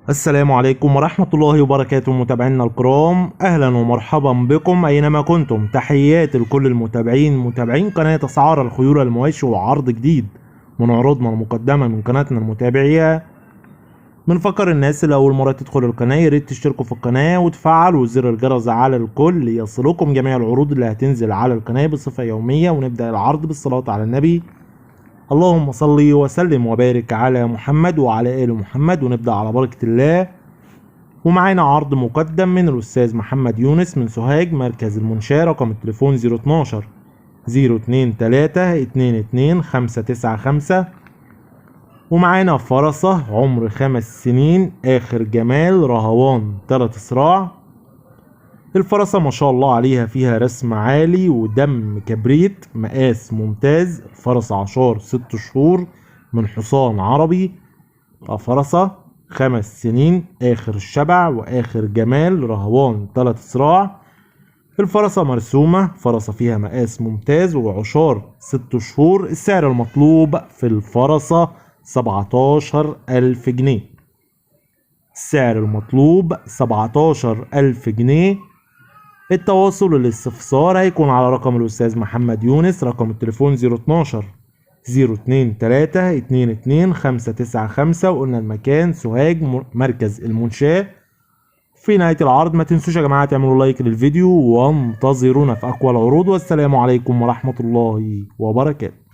السلام عليكم ورحمة الله وبركاته متابعينا الكرام، أهلا ومرحبا بكم أينما كنتم. تحيات لكل المتابعين متابعين قناة أسعار الخيول المواشي وعرض جديد من عروضنا المقدمة من قناتنا المتابعية. بنفكر الناس اللي أول مرة تدخل القناة ياريت تشتركوا في القناة وتفعلوا زر الجرس على الكل ليصلكم جميع العروض اللي هتنزل على القناة بصفة يومية. ونبدأ العرض بالصلاة على النبي، اللهم صل وسلم وبارك على محمد وعلى آل محمد. ونبدأ على بركة الله. ومعانا عرض مقدم من الأستاذ محمد يونس من سوهاج مركز المنشاة، رقم التليفون 012 023 22 595. ومعانا فرسة عمر 5 سنين آخر جمال رهوان 3 صراع. الفرسة ما شاء الله عليها فيها رسم عالي ودم كبريت، مقاس ممتاز. فرسة عشار 6 شهور من حصان عربي. فرسة 5 سنين آخر الشبع وآخر جمال رهوان 3 صراع. الفرسة مرسومة، فرسة فيها مقاس ممتاز وعشار 6 شهور. السعر المطلوب في الفرسة 17,000 جنيه. السعر المطلوب 17,000 جنيه. التواصل والاستفسار هيكون على رقم الأستاذ محمد يونس، رقم التليفون 012 023 22 595. وقلنا المكان سوهاج مركز المنشاة. في نهاية العرض ما تنسوش يا جماعة تعملوا لايك للفيديو وانتظرونا في أقوى العروض، والسلام عليكم ورحمة الله وبركاته.